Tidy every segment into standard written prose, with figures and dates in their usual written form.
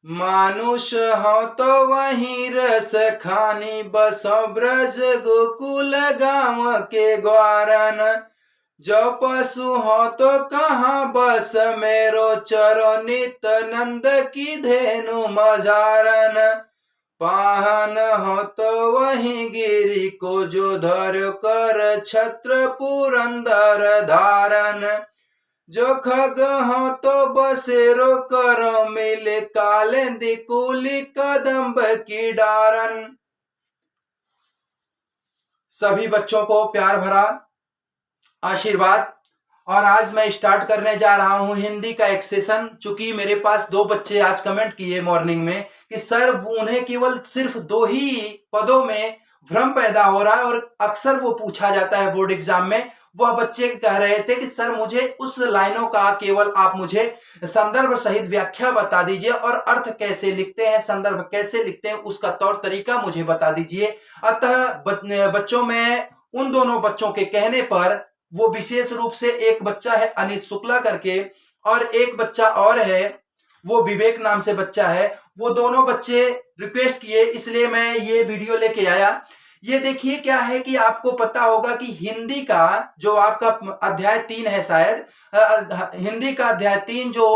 मानुष हो तो वहीं रस खानी, बसो ब्रज गोकुल गाँव के ग्वारन। जो पशु हो तो कहाँ बस मेरो, चरो नित नंद की धेनु मझारन। पाहन हो तो वहीं गिरी को, जो धर कर छत्र पुरंदर धारन। जो खग हो तो बसेरो करो, मिले कालिंदी कूली कदम्ब की डारन। सभी बच्चों को प्यार भरा आशीर्वाद। और आज मैं स्टार्ट करने जा रहा हूं हिंदी का एक सेशन। चूंकि मेरे पास 2 बच्चे आज कमेंट किए मॉर्निंग में कि सर उन्हें केवल सिर्फ 2 ही पदों में भ्रम पैदा हो रहा है और अक्सर वो पूछा जाता है बोर्ड एग्जाम में। वह बच्चे कह रहे थे कि सर मुझे उस लाइनों का केवल आप मुझे संदर्भ सहित व्याख्या बता दीजिए और अर्थ कैसे लिखते हैं, संदर्भ कैसे लिखते हैं, उसका तौर तरीका मुझे बता दीजिए। अतः बच्चों में उन दोनों बच्चों के कहने पर, वो विशेष रूप से एक बच्चा है अनित शुक्ला करके और एक बच्चा और है, वो विवेक नाम से बच्चा है, वो दोनों बच्चे रिक्वेस्ट किए, इसलिए मैं ये वीडियो लेके आया। ये देखिए क्या है कि आपको पता होगा कि हिंदी का जो आपका अध्याय 3 है, शायद हिंदी का अध्याय 3 जो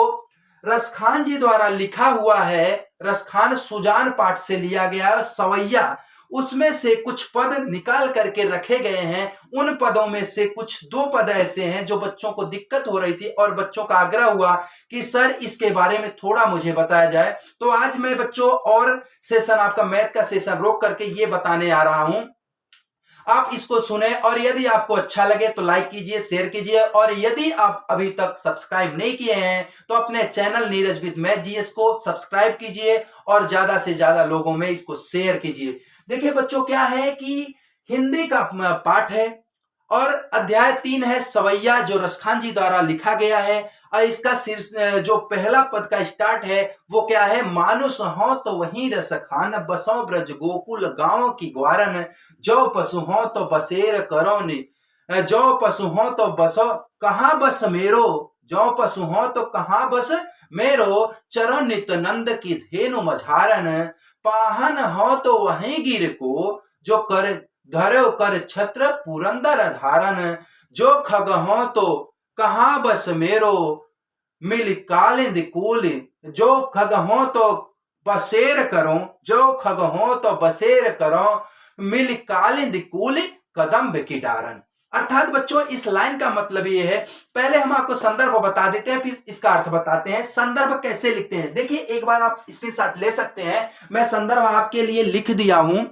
रसखान जी द्वारा लिखा हुआ है, रसखान सुजान पाठ से लिया गया है, सवैया, उसमें से कुछ पद निकाल करके रखे गए हैं। उन पदों में से कुछ 2 पद ऐसे हैं जो बच्चों को दिक्कत हो रही थी और बच्चों का आग्रह हुआ कि सर इसके बारे में थोड़ा मुझे बताया जाए। तो आज मैं बच्चों और सेशन, आपका मैथ का सेशन रोक करके ये बताने आ रहा हूं। आप इसको सुने और यदि आपको अच्छा लगे तो लाइक कीजिए, शेयर कीजिए और यदि आप अभी तक सब्सक्राइब नहीं किए हैं तो अपने channel Neeraj with math GS को सब्सक्राइब कीजिए और ज्यादा से ज्यादा लोगों में इसको शेयर कीजिए। देखिए बच्चों क्या है कि हिंदी का पाठ है और अध्याय 3 है सवैया, जो रसखान जी द्वारा लिखा गया है। और इसका शीर्ष जो पहला पद का स्टार्ट है वो क्या है, मानुष हो तो वहीं रस खान, बसो ब्रज गोकुल गांव की ग्वारन। जो पशु हो तो बसेर करो नि, जो पशु हो तो बसो कहाँ बस मेरो, जो पशु हो तो कहाँ बस मेरो, चरो नित नंद की धेनु मझारन। पाहन हो तो वहीं गिर को, जो कर धरो कर छत्र पुरंदर धारन। जो खग हो तो कहाँ बस मेरो, मिल कालिंद कूल। जो खग हो तो बसेर करो, जो खग हो तो बसेर करो, मिल कालिंद कूल कदम्ब की डारन। अर्थात बच्चों इस लाइन का मतलब ये है, पहले हम आपको संदर्भ बता देते हैं फिर इसका अर्थ बताते हैं। संदर्भ कैसे लिखते हैं, देखिए एक बार आप स्क्रीनशॉट ले सकते हैं, मैं संदर्भ आपके लिए लिख दिया हूं,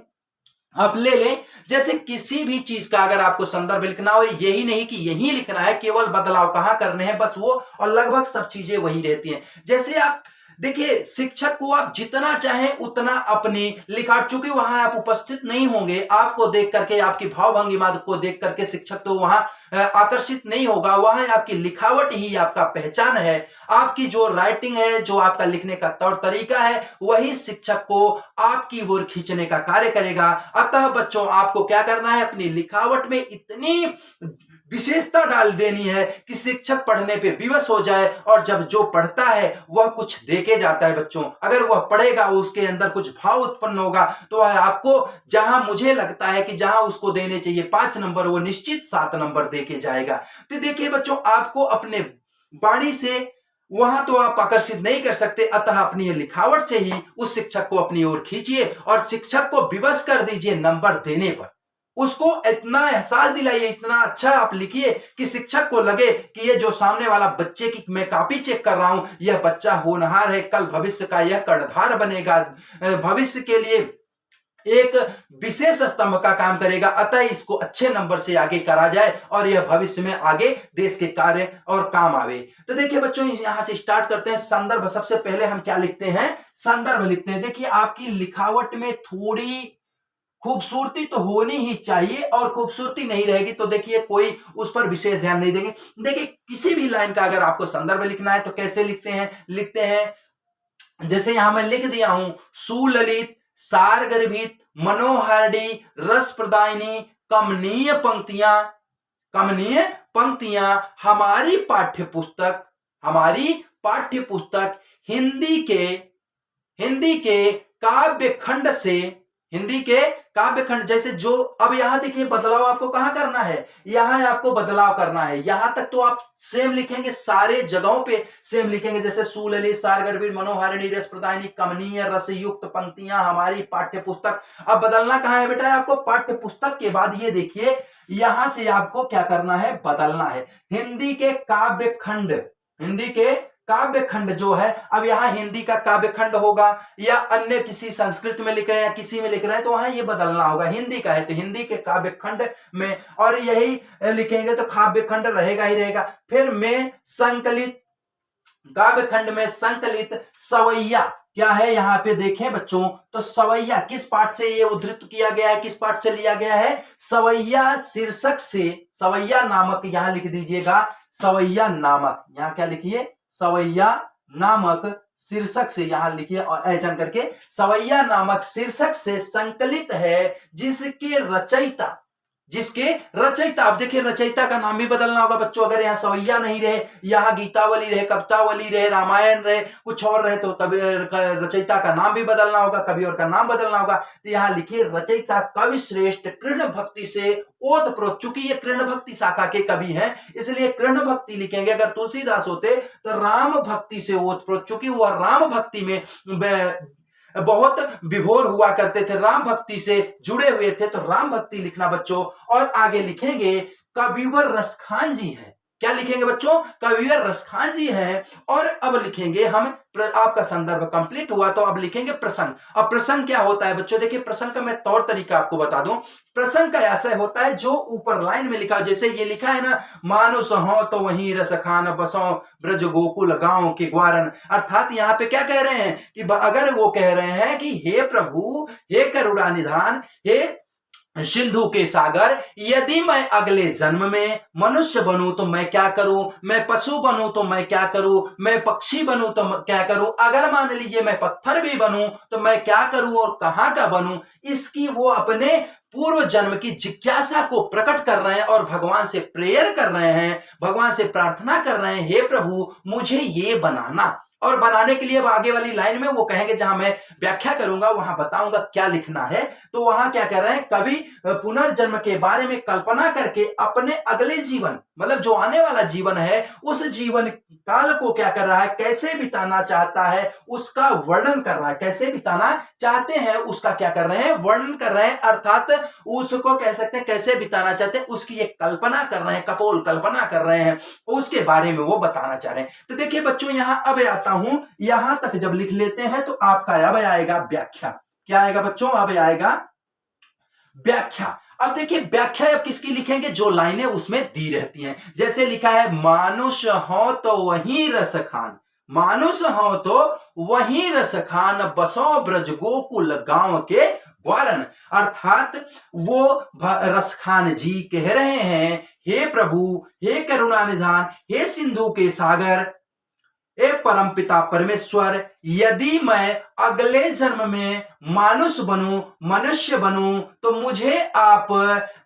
आप ले लें। जैसे किसी भी चीज का अगर आपको संदर्भ लिखना हो, यही नहीं कि यही लिखना है, केवल बदलाव कहां करने हैं बस वो, और लगभग सब चीजें वही रहती हैं। जैसे आप देखिए शिक्षक को आप जितना चाहें उतना अपनी लिखा, चूंकि वहां आप उपस्थित नहीं होंगे, आपको देख करके, आपकी भाव भंगिमा को देख करके शिक्षक तो वहां आकर्षित नहीं होगा। वहां आपकी लिखावट ही आपका पहचान है, आपकी जो राइटिंग है, जो आपका लिखने का तौर तरीका है, वही शिक्षक को आपकी ओर खींचने का कार्य करेगा। अतः बच्चों आपको क्या करना है, अपनी लिखावट में इतनी विशेषता डाल देनी है कि शिक्षक पढ़ने पे विवश हो जाए और जब जो पढ़ता है वह कुछ देके जाता है। बच्चों अगर वह पढ़ेगा, उसके अंदर कुछ भाव उत्पन्न होगा तो वह आपको, जहां मुझे लगता है कि जहां उसको देने चाहिए 5 नंबर, वो निश्चित 7 नंबर देके जाएगा। तो देखिए बच्चों, आपको अपने वाणी से वहां तो आप आकर्षित नहीं कर सकते, अतः अपनी लिखावट से ही उस शिक्षक को अपनी ओर खींचिए और शिक्षक को विवश कर दीजिए नंबर देने पर। उसको इतना एहसास दिलाइए, इतना अच्छा आप लिखिए कि शिक्षक को लगे कि ये जो सामने वाला बच्चे की मैं कॉपी चेक कर रहा हूं, यह बच्चा होनहार है, कल भविष्य का यह कर्णधार बनेगा, भविष्य के लिए एक विशेष स्तंभ का काम करेगा। अतः इसको अच्छे नंबर से आगे करा जाए और यह भविष्य में आगे देश के कार्य और काम आवे। तो देखिए बच्चों, यहां से स्टार्ट करते हैं। संदर्भ, सबसे पहले हम क्या लिखते हैं, संदर्भ लिखते हैं। देखिए आपकी लिखावट में थोड़ी खूबसूरती तो होनी ही चाहिए, और खूबसूरती नहीं रहेगी तो देखिए कोई उस पर विशेष ध्यान नहीं देंगे। देखिए किसी भी लाइन का अगर आपको संदर्भ लिखना है तो कैसे लिखते हैं जैसे यहां मैं लिख दिया हूं, सुललित, सार गर्भित, मनोहारिणी, रस प्रदायिनी, कमनीय पंक्तियां, कमनीय पंक्तियां हमारी पाठ्य पुस्तक हिंदी के हिंदी के काव्य खंड से, हिंदी के काव्य खंड, जैसे जो अब यहां देखिए बदलाव आपको कहां करना है, यहां आपको बदलाव करना है। यहां तक तो आप सेम लिखेंगे, सारे जगहों पे सेम लिखेंगे, जैसे सुललित सारगर्भित मनोहारिणी रस प्रदायिनी कमनीय रस युक्त पंक्तियां हमारी पाठ्य पुस्तक। अब बदलना कहां है बेटा, आपको पाठ्य पुस्तक के बाद ये देखिए यहां से आपको क्या करना है, बदलना है। हिंदी के काव्य खंड, हिंदी के काव्य खंड जो है, अब यहां हिंदी का काव्य खंड होगा या अन्य किसी संस्कृत में लिख रहे हैं या किसी में लिख रहे हैं तो वहां ये बदलना होगा। हिंदी का है तो हिंदी के काव्य खंड में, और यही लिखेंगे तो काव्य खंड रहेगा ही रहेगा। फिर में संकलित, काव्य खंड में संकलित सवैया क्या है, यहां पे देखें बच्चों तो सवैया किस पाठ से ये उद्धृत किया गया है, किस पाठ से लिया गया है, सवैया शीर्षक से, सवैया नामक, यहां लिख दीजिएगा सवैया नामक, यहां क्या लिखिए, सवैया नामक शीर्षक से, यहां लिखिए और ऐचन करके, सवैया नामक शीर्षक से संकलित है, जिसके रचयिता, जिसके रचयिता, अब देखिए रचयिता का नाम भी बदलना होगा बच्चों। अगर यहाँ सवैया नहीं रहे, यहाँ गीतावली रहे, कवितावली रहे, रामायण रहे, कुछ और रहे तो तब रचयिता का नाम भी बदलना होगा, कवि और का नाम बदलना होगा। तो यहाँ लिखिए रचयिता कवि श्रेष्ठ कृष्ण भक्ति से ओतप्रोत, चूंकि ये कृष्ण भक्ति शाखा के कवि हैं इसलिए कृष्ण भक्ति लिखेंगे। अगर तुलसीदास होते तो राम भक्ति से ओतप्रोत, चूंकि वह राम भक्ति में बहुत विभोर हुआ करते थे, राम भक्ति से जुड़े हुए थे, तो राम भक्ति लिखना बच्चों। और आगे लिखेंगे कविवर रसखान जी है, क्या लिखेंगे बच्चों, कविवर रसखान जी है। और अब लिखेंगे हम, आपका संदर्भ कंप्लीट हुआ तो अब लिखेंगे प्रसंग। अब प्रसंग क्या होता है बच्चों, देखिए प्रसंग का मैं तौर तरीका आपको बता दूं। प्रसंग का आशय होता है जो ऊपर लाइन में लिखा, जैसे ये लिखा है ना, मानुष हो तो वहीं रस खान बसो ब्रज गोकुल गांव के ग्वारन, अर्थात यहाँ पे क्या कह रहे हैं कि अगर वो कह रहे हैं कि हे प्रभु, हे करुणा निधान, हे सिंधु के सागर, यदि मैं अगले जन्म में मनुष्य बनूं तो मैं क्या करूं, मैं पशु बनूं तो मैं क्या करूं, मैं पक्षी बनूं तो क्या करूं, अगर मान लीजिए मैं पत्थर भी बनूं तो मैं क्या करूं और कहां का बनूं, इसकी वो अपने पूर्व जन्म की जिज्ञासा को प्रकट कर रहे हैं और भगवान से प्रेयर कर रहे हैं, भगवान से प्रार्थना कर रहे हैं, हे प्रभु मुझे ये बनाना। और बनाने के लिए अब आगे वाली लाइन में वो कहेंगे, जहां मैं व्याख्या करूंगा वहां बताऊंगा क्या लिखना है। तो वहां क्या कर रहे हैं, कवि पुनर्जन्म के बारे में कल्पना करके अपने अगले जीवन, मतलब जो आने वाला जीवन है, उस जीवन काल को क्या कर रहा है, कैसे बिताना चाहता है उसका वर्णन कर रहा है, कैसे बिताना चाहते हैं उसका क्या कर रहे हैं, वर्णन कर रहे हैं, अर्थात उसको कह सकते हैं कैसे बिताना चाहते हैं उसकी एक कल्पना कर रहे हैं, कपोल कल्पना कर रहे हैं, उसके बारे में वो बताना चाह रहे हैं। तो देखिए बच्चों यहां अब आता हूं, यहां तक जब लिख लेते हैं तो आपका अब आएगा व्याख्या। क्या आएगा बच्चों, अब आएगा व्याख्या। अब देखिए व्याख्या अब किसकी लिखेंगे, जो लाइनें उसमें दी रहती हैं। जैसे लिखा है, मानुष हो तो वही रस खान, मानुष हो तो वही रस खान बसो ब्रज गोकुल गांव के ग्वारन, अर्थात वो रसखान जी कह रहे हैं, हे प्रभु, हे करुणा निधान, हे सिंधु के सागर, ए परमपिता परमेश्वर, यदि मैं अगले जन्म में मानुष बनूं, मनुष्य बनूं तो मुझे आप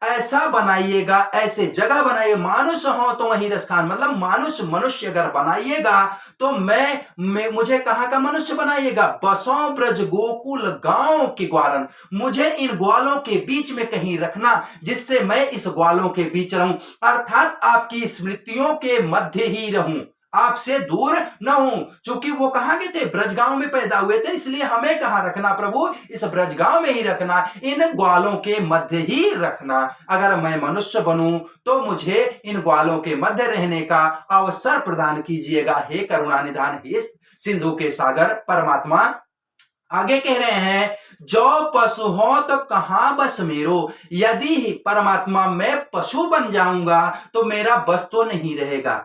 ऐसा बनाइएगा, ऐसे जगह बनाइए, मानुष हो तो वहीं रसखान, मतलब मानुष मनुष्य अगर बनाइएगा तो मैं मुझे कहां का मनुष्य बनाइएगा, बसों ब्रज गोकुल गांव के ग्वारन, मुझे इन ग्वालों के बीच में कहीं रखना जिससे मैं इस ग्वालों के बीच रहूं, अर्थात आपकी स्मृतियों के मध्य ही रहूं, आपसे दूर न हूं। क्योंकि वो कहां के थे, ब्रजगांव में पैदा हुए थे, इसलिए हमें कहां रखना प्रभु, इस ब्रजगांव में ही रखना, इन ग्वालों के मध्य ही रखना। अगर मैं मनुष्य बनूं तो मुझे इन ग्वालों के मध्य रहने का अवसर प्रदान कीजिएगा, हे करुणा निधान, हे सिंधु के सागर परमात्मा। आगे कह रहे हैं, जो पशु हो तो कहां बस मेरो, यदि परमात्मा मैं पशु बन जाऊंगा तो मेरा बस तो नहीं रहेगा,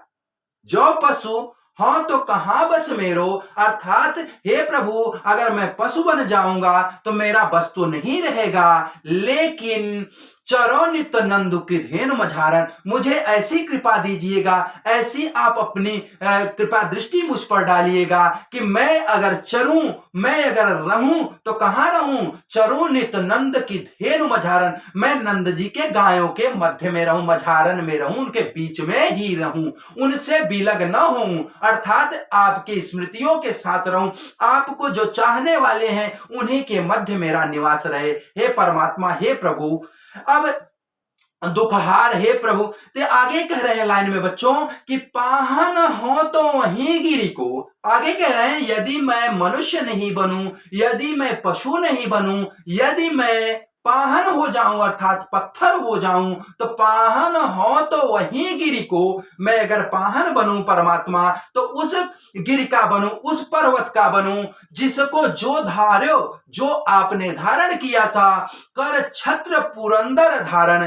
जो पशु हाँ तो कहां बस मेरो, अर्थात हे प्रभु अगर मैं पशु बन जाऊंगा तो मेरा बस तो नहीं रहेगा, लेकिन चरो नित नंदु की धेनु मझारन। मुझे ऐसी कृपा दीजिएगा, ऐसी आप अपनी कृपा दृष्टि मुझ पर डालिएगा कि मैं अगर चरूं, मैं अगर रहूं तो कहां रहूं? चरूं नित नंद की धेनु मझारन, मैं नंद जी के गायों के मध्य में रहूं, मझारन में रहूं, उनके बीच में ही रहूं, उनसे बिलग न होऊं, अर्थात आपकी स्मृतियों के साथ रहूं, आपको जो चाहने वाले हैं उन्हीं के मध्य मेरा निवास रहे। हे परमात्मा, हे प्रभु, अब दुखहार हे प्रभु। ते आगे कह रहे हैं लाइन में बच्चों कि पाहन हो तो वहीं गिरी को। आगे कह रहे हैं यदि मैं मनुष्य नहीं बनूं, यदि मैं पशु नहीं बनूं, यदि मैं पाहन हो जाऊं अर्थात पत्थर हो जाऊं, तो पाहन हो तो वहीं गिरी को। मैं अगर पाहन बनूं परमात्मा तो उस गिर का बनूं, उस पर्वत का बनूं जिसको जो धार्यो, जो आपने धारण किया था। कर छत्र पुरंदर धारण,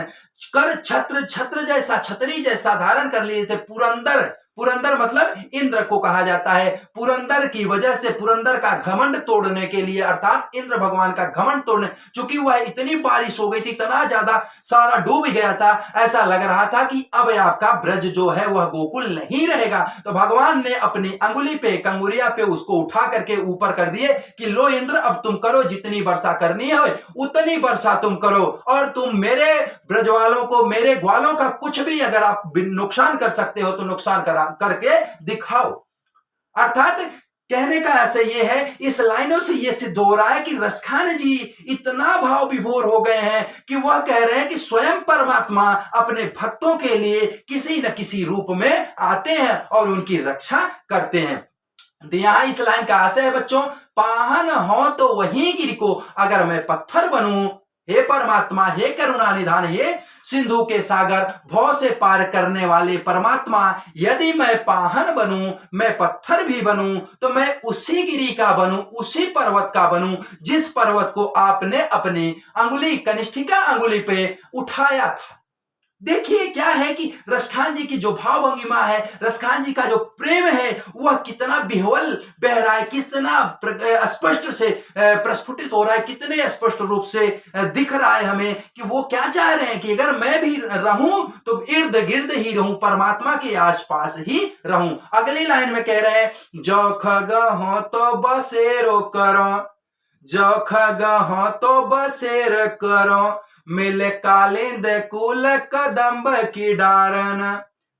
कर छत्र, छत्र जैसा, छतरी जैसा धारण कर लिए थे। पुरंदर, पुरंदर मतलब इंद्र को कहा जाता है। पुरंदर की वजह से, पुरंदर का घमंड तोड़ने के लिए अर्थात इंद्र भगवान का घमंड तोड़ने, चूंकि वह इतनी बारिश हो गई थी, इतना ज्यादा सारा डूब गया था, ऐसा लग रहा था कि अब आपका ब्रज जो है वह गोकुल नहीं रहेगा। तो भगवान ने अपनी अंगुली पे, कंगुरिया पे उसको उठा करके ऊपर कर दिए कि लो इंद्र, अब तुम करो, जितनी वर्षा करनी है उतनी वर्षा तुम करो, और तुम मेरे ब्रजवालों को, मेरे ग्वालों का कुछ भी अगर आप नुकसान कर सकते हो तो नुकसान करके दिखाओ। अर्थात कहने का ऐसे ये है, इस लाइनों से ये सिद्ध हो रहा है कि रसखान जी इतना भाव विभोर हो गए हैं कि वह कह रहे हैं कि स्वयं परमात्मा अपने भक्तों के लिए किसी न किसी रूप में आते हैं और उनकी रक्षा करते हैं। यहां इस लाइन का आशय है बच्चों, पाहन हो तो वहीं गिर को, अगर मैं पत्थर बनूं, हे परमात्मा, हे करुणा निधान, हे सिंधु के सागर, भव से पार करने वाले परमात्मा, यदि मैं पाहन बनूं, मैं पत्थर भी बनूं, तो मैं उसी गिरी का बनूं, उसी पर्वत का बनूं जिस पर्वत को आपने अपनी अंगुली, कनिष्ठिका अंगुली पे उठाया था। देखिए क्या है कि रसखान जी की जो भाव भंगिमा है, रसखान जी का जो प्रेम है, वह कितना विह्वल बह रहा है, कितना स्पष्ट से प्रस्फुटित हो रहा है, कितने स्पष्ट रूप से दिख रहा है हमें कि वो क्या चाह रहे हैं कि अगर मैं भी रहूं तो इर्द गिर्द ही रहूं, परमात्मा के आसपास ही रहूं। अगली लाइन में कह रहे हैं, जो खग हो तो बसेरो करो, जो खग हो तो बसेर करो, मिले कालिंद कुल कदम्ब की डारन।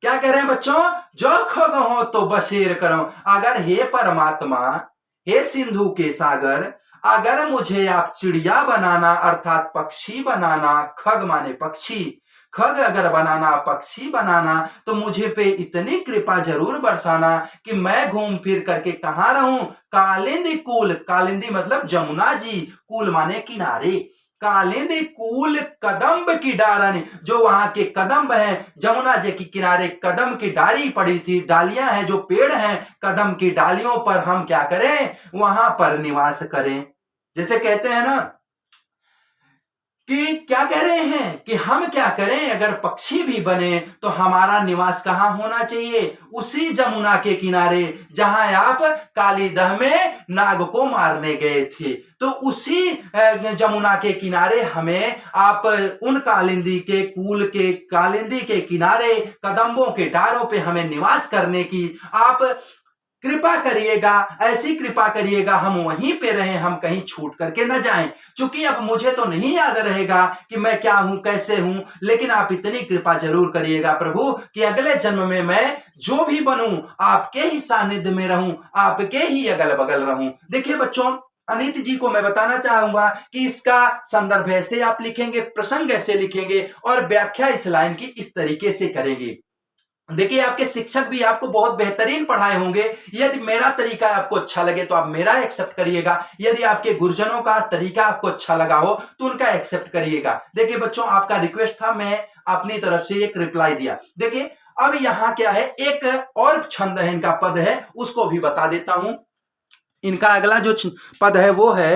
क्या कह रहे हैं बच्चों? जो खग हो तो बसेर करो, अगर हे परमात्मा, हे सिंधु के सागर, अगर मुझे आप चिड़िया बनाना अर्थात पक्षी बनाना, खग माने पक्षी, खग अगर बनाना, पक्षी बनाना, तो मुझे पे इतनी कृपा जरूर बरसाना कि मैं घूम फिर करके कहां रहूं? कालिंदी कूल, कालिंदी मतलब जमुना जी, कूल माने किनारे, कालिंदी कूल कदम्ब की डारनी, जो वहां के कदम्ब हैं, जमुना जी के किनारे कदम की डाली पड़ी थी, डालियां हैं, जो पेड़ हैं, कदम की डालियों पर हम क्या करें? वहां पर निवास करें। जैसे कहते हैं ना कि क्या कह रहे हैं कि हम क्या करें, अगर पक्षी भी बने तो हमारा निवास कहां होना चाहिए? उसी जमुना के किनारे जहां आप कालीदह में नाग को मारने गए थे, तो उसी जमुना के किनारे हमें आप उन कालिंदी के कूल के, कालिंदी के किनारे कदम्बों के डारों पे हमें निवास करने की आप कृपा करिएगा, ऐसी कृपा करिएगा हम वहीं पे रहें, हम कहीं छूट करके न जाएं। चूंकि अब मुझे तो नहीं याद रहेगा कि मैं क्या हूं, कैसे हूं, लेकिन आप इतनी कृपा जरूर करिएगा प्रभु कि अगले जन्म में मैं जो भी बनूं आपके ही सानिध्य में रहूं, आपके ही अगल बगल रहूं। देखिए बच्चों, अनित जी को मैं बताना चाहूंगा कि इसका संदर्भ ऐसे आप लिखेंगे, प्रसंग ऐसे लिखेंगे और व्याख्या इस लाइन की इस तरीके से करेंगे। देखिए आपके शिक्षक भी आपको बहुत बेहतरीन पढ़ाए होंगे। यदि मेरा तरीका आपको अच्छा लगे तो आप मेरा एक्सेप्ट करिएगा, यदि आपके गुरुजनों का तरीका आपको अच्छा लगा हो तो उनका एक्सेप्ट करिएगा। देखिए बच्चों, आपका रिक्वेस्ट था, मैं अपनी तरफ से एक रिप्लाई दिया। देखिए अब यहां क्या है, एक और छंद है, इनका पद है, उसको भी बता देता हूं। इनका अगला जो पद है वो है,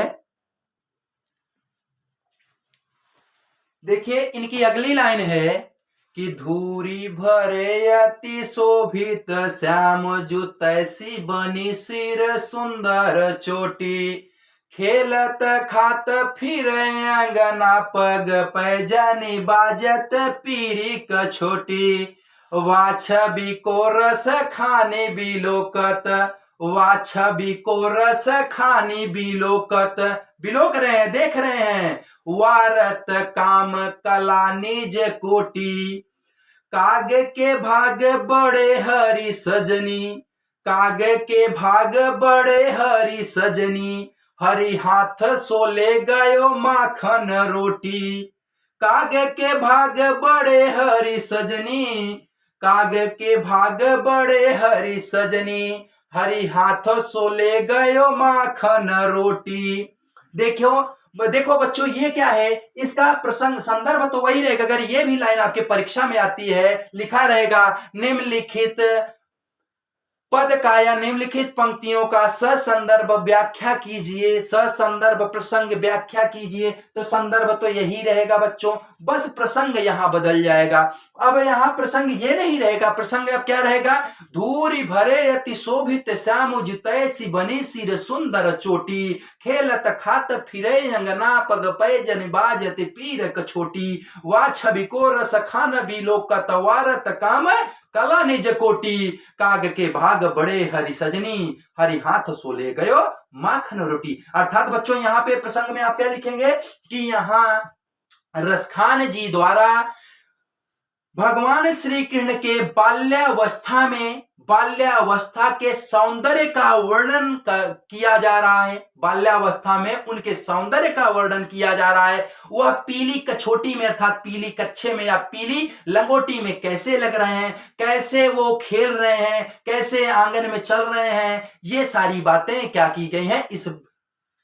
देखिए इनकी अगली लाइन है कि धूरी भरे अति शोभित श्याम जूतैसी बनी सिर सुंदर चोटी, खेलत खात फिरे अंगना पग पैजनी बाजत पीरी क छोटी वाछबी को रस खाने बिलोकत वाछबी को रस खानी बिलोकत बिलोक रहे हैं देख रहे हैं वारत काम कला निज कोटी काग के भाग बड़े हरी सजनी काग के भाग बड़े हरी सजनी हरी हाथ सोले गयो माखन रोटी काग के भाग बड़े हरी सजनी काग के भाग बड़े हरी सजनी हरी हाथ सोले गयो माखन रोटी। देखो देखो बच्चों ये क्या है, इसका प्रसंग संदर्भ तो वही रहेगा। अगर ये भी लाइन आपके परीक्षा में आती है, लिखा रहेगा निम्नलिखित पद का या निम्नलिखित पंक्तियों का ससंदर्भ व्याख्या कीजिए, ससंदर्भ प्रसंग व्याख्या कीजिए, तो संदर्भ तो यही रहेगा बच्चों, बस प्रसंग यहां बदल जाएगा। अब यहां प्रसंग ये नहीं रहेगा, प्रसंग अब क्या रहेगा, धूरी भरे अति शोभित श्याम जितैसी बनी सिर सुंदर चोटी खेलत खात फिरे अंगना पग पैजन बाजत पीर कछोटी वा छवि को रस खान बिलोकत वारत काम कला निज कोटी काग के भाग बड़े हरि सजनी हरि हाथ सोले गयो माखन रोटी। अर्थात बच्चों यहाँ पे प्रसंग में आप क्या लिखेंगे कि यहाँ रसखान जी द्वारा भगवान श्री कृष्ण के बाल्यावस्था के सौंदर्य का वर्णन किया जा रहा है। बाल्यावस्था में उनके सौंदर्य का वर्णन किया जा रहा है। वह पीली कछोटी में अर्थात पीली कच्छे में या पीली लंगोटी में कैसे लग रहे हैं, कैसे वो खेल रहे हैं, कैसे आंगन में चल रहे हैं, ये सारी बातें क्या की गई हैं, इस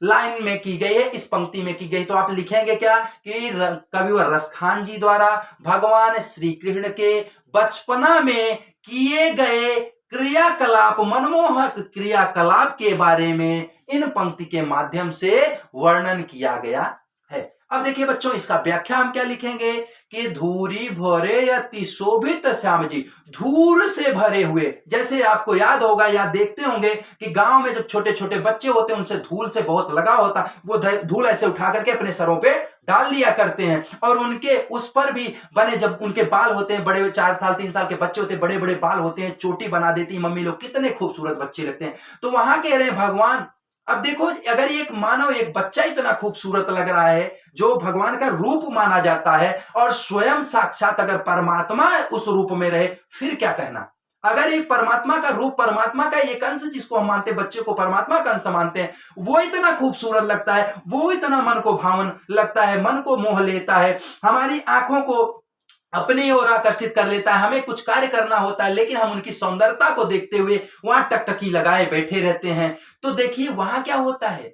लाइन में की गई है, इस पंक्ति में की गई। तो आप लिखेंगे क्या कि कविवर रसखान जी द्वारा भगवान श्री कृष्ण के बचपना में किए गए क्रियाकलाप, मनमोहक क्रियाकलाप के बारे में इन पंक्ति के माध्यम से वर्णन किया गया है। अब देखिए बच्चों इसका व्याख्या हम क्या लिखेंगे कि धूरी भरे अति शोभित श्याम जी, धूल से भरे हुए, जैसे आपको याद होगा या देखते होंगे कि गांव में जब छोटे छोटे बच्चे होते हैं उनसे धूल से बहुत लगाव होता है, वो धूल ऐसे उठा करके अपने सरों पे डाल लिया करते हैं और उनके उस पर भी बने, जब उनके बाल होते हैं बड़े 4 साल 3 साल के बच्चे होते हैं, बड़े बड़े बाल होते हैं, चोटी बना देती मम्मी लोग, कितने खूबसूरत बच्चे लगते हैं। तो वहां कह रहे हैं भगवान, अब देखो अगर एक मानव एक बच्चा इतना खूबसूरत लग रहा है जो भगवान का रूप माना जाता है और स्वयं साक्षात अगर परमात्मा उस रूप में रहे, फिर क्या कहना। अगर एक परमात्मा का रूप, परमात्मा का एक अंश जिसको हम मानते, बच्चे को परमात्मा का अंश मानते हैं, वो इतना खूबसूरत लगता है, वो इतना मन को भावन लगता है, मन को मोह लेता है, हमारी आंखों को अपनी ओर आकर्षित कर लेता है, हमें कुछ कार्य करना होता है लेकिन हम उनकी सौंदर्यता को देखते हुए वहां टकटकी लगाए बैठे रहते हैं। तो देखिए वहां क्या होता है,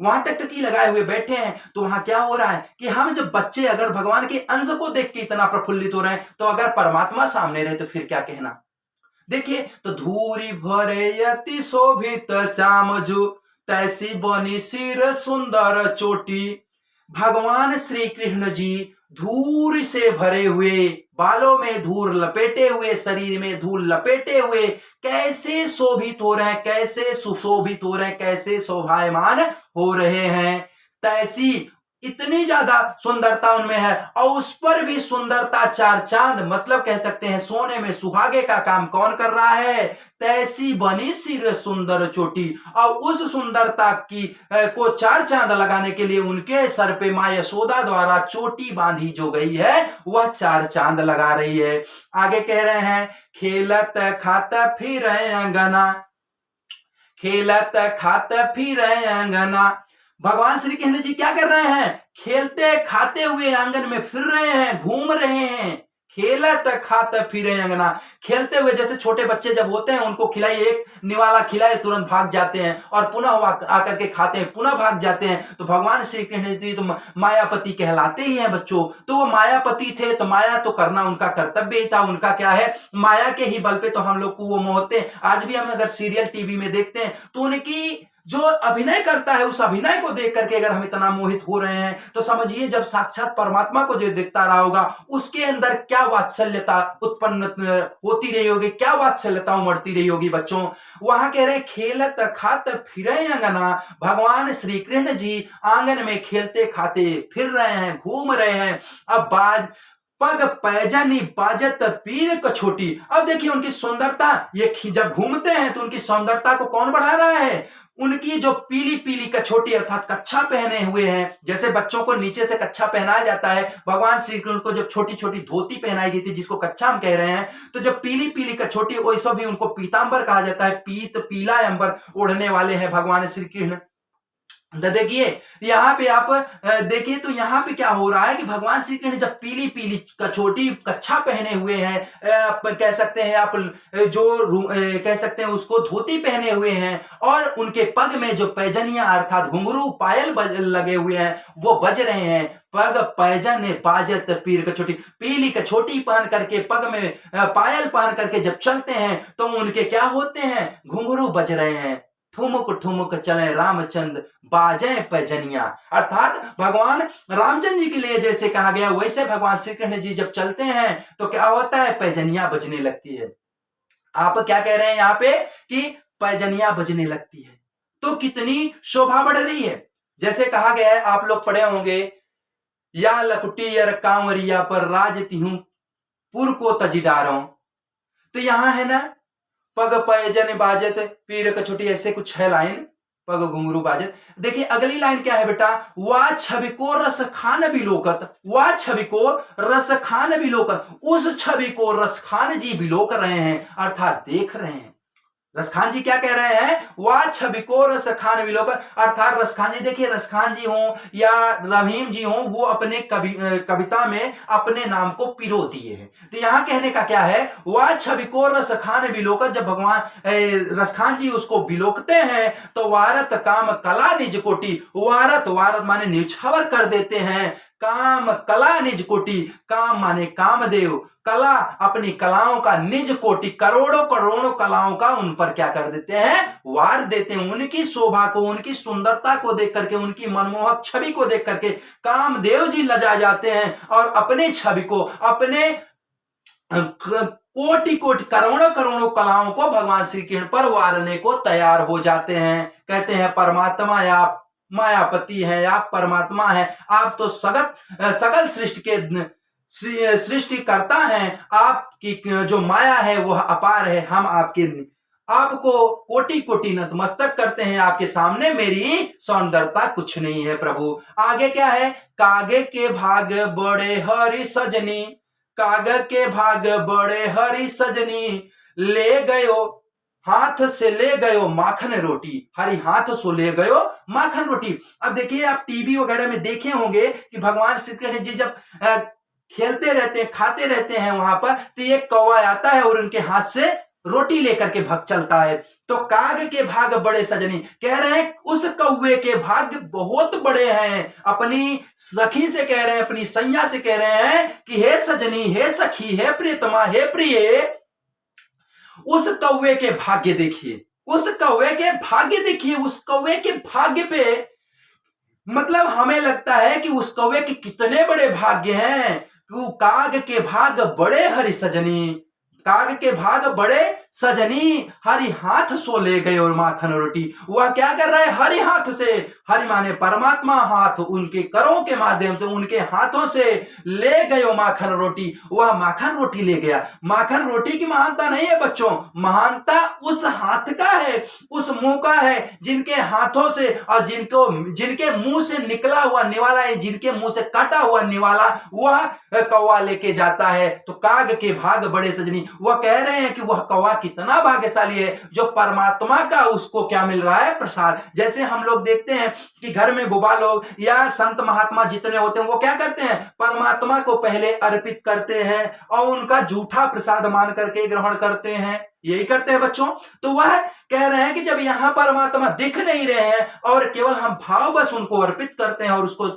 वहां टकटकी लगाए हुए बैठे हैं तो वहां क्या हो रहा है कि हम जब बच्चे अगर भगवान के अंश को देख के इतना प्रफुल्लित हो रहे हैं, तो अगर परमात्मा सामने रहे तो फिर क्या कहना। देखिए तो धूरी भरे अति शोभित श्याम जू तैसी बनी सिर सुंदर चोटी, भगवान श्री कृष्ण जी धूल से भरे हुए, बालों में धूल लपेटे हुए, शरीर में धूल लपेटे हुए कैसे शोभित हो रहे हैं, कैसे सुशोभित हो रहे हैं, कैसे शोभायमान हो रहे हैं। तैसी इतनी ज्यादा सुंदरता उनमें है और उस पर भी सुंदरता चार चांद, मतलब कह सकते हैं सोने में सुहागे का काम कौन कर रहा है, तैसी बनी सिर सुंदर चोटी, और उस सुंदरता की को चार चांद लगाने के लिए उनके सर पे मां यशोदा द्वारा चोटी बांधी जो गई है वह चार चांद लगा रही है। आगे कह रहे हैं खेलत खात फिर अंगना, खेलत खात फिर अंगना, भगवान श्री कृष्ण जी क्या कर रहे हैं, खेलते खाते हुए आंगन में फिर रहे हैं, घूम रहे हैं। खेलत खात फिरे अंगना, खेलते हुए, जैसे छोटे बच्चे जब होते हैं उनको खिलाई, एक निवाला खिलाए तुरंत भाग जाते हैं और पुनः आकर के खाते हैं, पुनः भाग जाते हैं। तो भगवान श्री कृष्ण जी तो मायापति कहलाते ही हैं बच्चों। तो वो मायापति थे तो माया तो करना उनका कर्तव्य ही था, उनका क्या है, माया के ही बल पे तो हम लोग को वो मोहते हैं। आज भी हम अगर सीरियल टीवी में देखते हैं तो उनकी जो अभिनय करता है उस अभिनय को देख करके अगर हम इतना मोहित हो रहे हैं तो समझिए जब साक्षात परमात्मा को जो देखता रहा होगा उसके अंदर क्या वात्सल्यता उत्पन्न होती रही होगी, क्या वात्सल्यता उमड़ती रही होगी। बच्चों वहां कह रहे खेलत खात फिरे अंगना, भगवान श्री कृष्ण जी आंगन में खेलते खाते फिर रहे हैं, घूम रहे हैं। अब बाज पग पैजनी बाजत पीर कछोटी। अब देखिए उनकी सुंदरता, ये जब घूमते हैं तो उनकी सुंदरता को कौन बढ़ा रहा है? उनकी जो पीली पीली कछोटी अर्थात कच्छा पहने हुए हैं, जैसे बच्चों को नीचे से कच्छा पहनाया जाता है, भगवान श्री कृष्ण को जब छोटी छोटी धोती पहनाई गई थी जिसको कच्छा हम कह रहे हैं, तो जब पीली पीली कछोटी वैसा भी उनको पीतांबर कहा जाता है, पीत पीला अंबर ओढ़ने वाले हैं भगवान श्री कृष्ण। तो देखिए यहाँ पे आप देखिए तो यहाँ पे क्या हो रहा है कि भगवान श्री कृष्ण जब पीली पीली कछोटी कच्छा पहने हुए हैं, कह सकते हैं आप जो कह सकते हैं उसको धोती पहने हुए हैं, और उनके पग में जो पैजनिया अर्थात घुंघरू पायल लगे हुए हैं वो बज रहे हैं। पग पैजन बाजत पीर कछोटी, पीली कछोटी पहन करके पग में पायल पहन करके जब चलते हैं तो उनके क्या होते हैं? घुंघरू बज रहे हैं। ठुमुक ठुमुक चले रामचंद्र बाजे पैजनिया, अर्थात भगवान रामचंद्र जी के लिए जैसे कहा गया वैसे भगवान श्री कृष्ण जी जब चलते हैं तो क्या होता है? पैजनिया बजने लगती है। आप क्या कह रहे हैं यहाँ पे कि पैजनिया बजने लगती है, तो कितनी शोभा बढ़ रही है। जैसे कहा गया है, आप लोग पढ़े होंगे, या लकुटियर कांवरिया पर राजती हूं पुर को तजीडारों। तो यहां है ना, पग पैजन बाजत पीर कछोटी, ऐसे कुछ है लाइन, पग घुंघरू बाजत। देखिए अगली लाइन क्या है बेटा? वा छवि को रस खान बिलोकत, वा छवि को रस खान बिलोकत, उस छवि को रस खान जी बिलोक रहे हैं अर्थात देख रहे हैं। रसखान जी क्या कह रहे हैं? वाह छवि को रसखान विलोकन, अर्थात रसखान जी, देखिए रसखान जी हो या रहीम जी हो, वो अपने कविता में अपने नाम को पिरो दिए हैं। तो यहां कहने का क्या है? वाह छवि को रसखान विलोकन, जब भगवान रसखान जी उसको विलोकते हैं तो वारत काम कला निज कोटि, वारत वारत माने न्यौछावर कर देते हैं, काम कला निज कोटि, काम माने कामदेव, कला अपनी कलाओं का निज कोटि करोड़ों करोड़ों कलाओं का उन पर क्या कर देते हैं? वार देते हैं। उनकी शोभा को, उनकी सुंदरता को देख करके, उनकी मनमोहक छवि को देख करके कामदेव जी लजा जाते हैं और अपने छवि को, अपने कोटि कोटि करोड़ों करोड़ों कलाओं को भगवान श्री कृष्ण पर वारने को तैयार हो जाते हैं। कहते हैं परमात्मा आप मायापति है, आप परमात्मा है, आप तो सकल सृष्टि के सृष्टि करता है, आपकी जो माया है वह अपार है, हम आपको कोटि कोटि नतमस्तक करते हैं, आपके सामने मेरी सौंदर्यता कुछ नहीं है प्रभु। आगे क्या है? कागे के भाग बड़े हरि सजनी, कागे के भाग बड़े हरि सजनी, ले गयो हाथ से ले गयो माखन रोटी, हरी हाथ से ले गयो माखन रोटी। अब देखिए आप टीवी वगैरह में देखे होंगे कि भगवान श्री कृष्ण जी जब खेलते रहते हैं, खाते रहते हैं वहां पर, तो एक कौवा आता है और उनके हाथ से रोटी लेकर के भग चलता है। तो काग के भाग बड़े सजनी, कह रहे हैं उस कौवे के भाग्य बहुत बड़े हैं। अपनी सखी से कह रहे हैं, अपनी सैया से कह रहे हैं कि हे सजनी, हे सखी, हे प्रियतमा, हे प्रिय, उस कौवे के भाग्य देखिए, उस कौवे के भाग्य देखिए, उस कौवे के भाग्य पे मतलब हमें लगता है कि उस कौवे के कितने बड़े भाग्य हैं। काग के भाग बड़े हरि सजनी, काग के भाग बड़े सजनी, हरि हाथ सो ले गए और माखन रोटी। वह क्या कर रहा है? हरि हाथ से, हरि माने परमात्मा, हाथ उनके करों के माध्यम से, उनके हाथों से ले गए माखन रोटी, वह माखन रोटी ले गया। माखन रोटी की महानता नहीं है बच्चों, महानता उस हाथ का है, उस मुंह का है, जिनके हाथों से और जिनके मुंह से निकला हुआ निवाला है, जिनके मुंह से काटा हुआ निवाला वह कौवा लेके जाता है। तो काग के भाग बड़े सजनी, वह कह रहे हैं कि वह कौवा कितना भाग्यशाली है जो परमात्मा का उसको क्या मिल रहा है? प्रसाद। जैसे हम लोग देखते हैं कि घर में बुबा लोग या संत महात्मा जितने होते हैं वो क्या करते हैं? परमात्मा को पहले अर्पित करते हैं और उनका जूठा प्रसाद मान करके ग्रहण करते हैं, यही करते हैं बच्चों। तो वह कह रहे हैं कि जब यहां परमात्मा दिख नहीं रहे हैं और केवल हम भाव बस उनको अर्पित करते हैं और उसको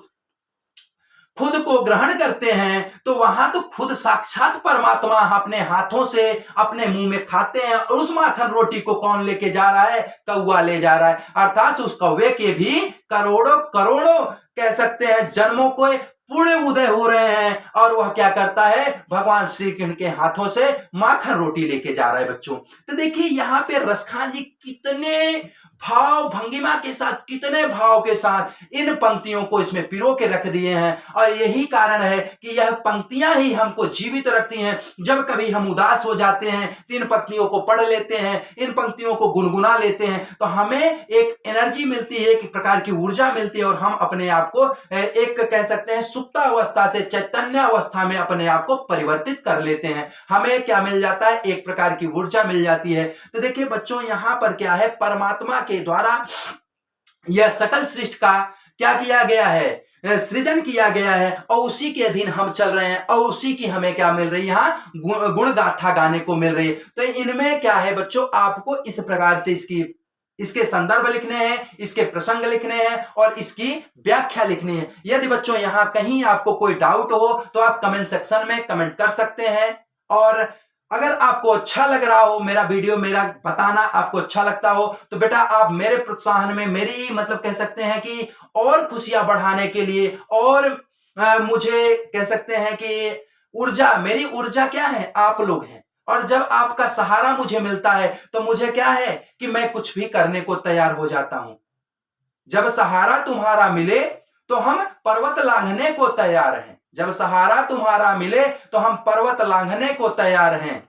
खुद को ग्रहण करते हैं तो वहां तो खुद साक्षात परमात्मा अपने हाथों से अपने मुंह में खाते हैं। और उस माखन रोटी को कौन लेके जा रहा है? कौवा ले जा रहा है। अर्थात उस कौवे के भी करोड़ों करोड़ों कह सकते हैं जन्मों को पुण्य उदय हो रहे हैं, और वह क्या करता है? भगवान श्री कृष्ण के हाथों से माखन रोटी लेके जा रहा है बच्चों। तो देखिए यहाँ पे रसखान जी कितने भाव भंगिमा के साथ, कितने भाव के साथ इन पंक्तियों को इसमें पिरो के रख दिए हैं। और यही कारण है कि यह पंक्तियां ही हमको जीवित रखती हैं। जब कभी हम उदास हो जाते हैं तो इन पंक्तियों को पढ़ लेते हैं, इन पंक्तियों को गुनगुना लेते हैं, तो हमें एक एनर्जी मिलती है, एक प्रकार की ऊर्जा मिलती है, और हम अपने आप को एक कह सकते हैं सुप्तावस्था से चैतन्य अवस्था में अपने आप को परिवर्तित कर लेते हैं। हमें क्या मिल जाता है? एक प्रकार की ऊर्जा मिल जाती है। तो देखिए बच्चों यहां पर क्या है? परमात्मा के द्वारा यह सकल सृष्टि का क्या किया गया है? सृजन किया गया है, और उसी के अधीन हम चल रहे हैं, और उसी की हमें क्या मिल रही है? यहाँ गुण गाथा गाने को मिल रही है। तो इनमें क्या है बच्चों? आपको इस प्रकार से इसके संदर्भ लिखने हैं, इसके प्रसंग लिखने हैं, और इसकी व्याख्या लिखनी है। यदि बच्चों यहां कहीं आपको कोई डाउट हो तो आप कमेंट सेक्शन में कमेंट कर सकते हैं। और अगर आपको अच्छा लग रहा हो मेरा वीडियो, मेरा बताना आपको अच्छा लगता हो, तो बेटा आप मेरे प्रोत्साहन में, मेरी मतलब कह सकते हैं कि और खुशियां बढ़ाने के लिए, और मुझे कह सकते हैं कि ऊर्जा, मेरी ऊर्जा क्या है? आप लोग हैं। और जब आपका सहारा मुझे मिलता है तो मुझे क्या है कि मैं कुछ भी करने को तैयार हो जाता हूं। जब सहारा तुम्हारा मिले तो हम पर्वत लांघने को तैयार हैं। जब सहारा तुम्हारा मिले तो हम पर्वत लांघने को तैयार हैं।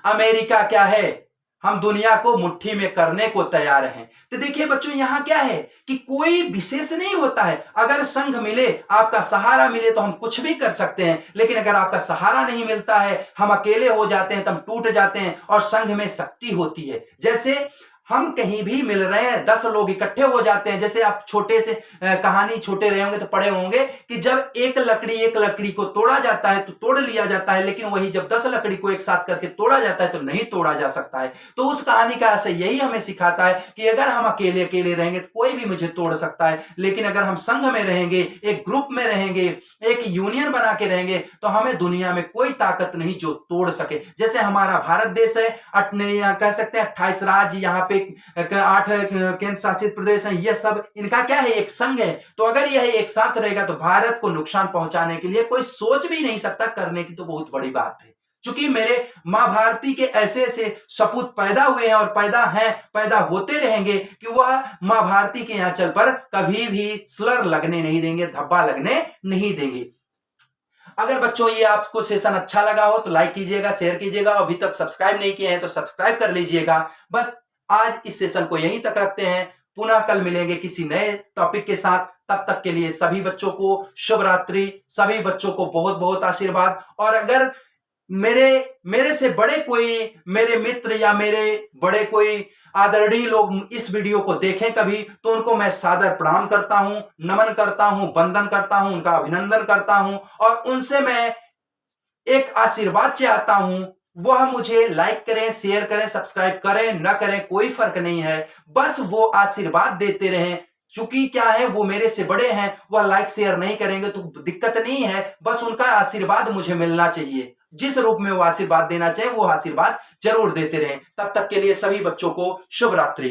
अमेरिका क्या है? हम दुनिया को मुट्ठी में करने को तैयार हैं। तो देखिए बच्चों यहां क्या है कि कोई विशेष नहीं होता है। अगर संघ मिले, आपका सहारा मिले तो हम कुछ भी कर सकते हैं, लेकिन अगर आपका सहारा नहीं मिलता है, हम अकेले हो जाते हैं, तो हम टूट जाते हैं। और संघ में शक्ति होती है। जैसे हम कहीं भी मिल रहे हैं, 10 लोग इकट्ठे हो जाते हैं। जैसे आप छोटे से कहानी छोटे रहे होंगे तो पढ़े होंगे कि जब एक लकड़ी को तोड़ा जाता है तो तोड़ लिया जाता है, लेकिन वही जब 10 लकड़ी को एक साथ करके तोड़ा जाता है तो नहीं तोड़ा जा सकता है। तो उस कहानी का ऐसे यही हमें सिखाता है कि अगर हम अकेले अकेले रहेंगे तो कोई भी मुझे तोड़ सकता है, लेकिन अगर हम संघ में रहेंगे, एक ग्रुप में रहेंगे, एक यूनियन बना के रहेंगे, तो हमें दुनिया में कोई ताकत नहीं जो तोड़ सके। जैसे हमारा भारत देश है, कह सकते हैं 28 राज्य, यहाँ पे 8 केंद्र शासित प्रदेश हैं, ये सब इनका क्या है? एक संघ है। तो अगर यह एक साथ रहेगा तो भारत को नुकसान पहुंचाने के लिए कोई सोच भी नहीं सकता। करने की तो बहुत बड़ी बात है, क्योंकि मेरे मां भारती के ऐसे ऐसे सपूत पैदा हुए हैं और पैदा होते रहेंगे कि वह मां भारती के आंचल पर कभी भी स्लर लगने नहीं देंगे, धब्बा लगने नहीं देंगे। अगर बच्चों ये आपको सेशन अच्छा लगा हो तो लाइक कीजिएगा, शेयर कीजिएगा। अभी तक सब्सक्राइब नहीं किए हैं तो सब्सक्राइब कर लीजिएगा। बस आज इस सेशन को यहीं तक रखते हैं। पुनः कल मिलेंगे किसी नए टॉपिक के साथ। तब तक के लिए सभी बच्चों को शुभ रात्रि, सभी बच्चों को बहुत बहुत आशीर्वाद। और अगर मेरे से बड़े कोई मेरे मित्र या मेरे बड़े कोई आदरणीय लोग इस वीडियो को देखें कभी, तो उनको मैं सादर प्रणाम करता हूं, नमन करता हूं, वंदन करता हूं, उनका अभिनंदन करता हूं, और उनसे मैं एक आशीर्वाद चाहता हूं। वह मुझे लाइक करें, शेयर करें, सब्सक्राइब करें, न करें, कोई फर्क नहीं है। बस वो आशीर्वाद देते रहें। चूंकि क्या है, वो मेरे से बड़े हैं, वह लाइक शेयर नहीं करेंगे तो दिक्कत नहीं है। बस उनका आशीर्वाद मुझे मिलना चाहिए। जिस रूप में वो आशीर्वाद देना चाहिए वो आशीर्वाद जरूर देते रहें। तब तक के लिए सभी बच्चों को शुभ रात्रि।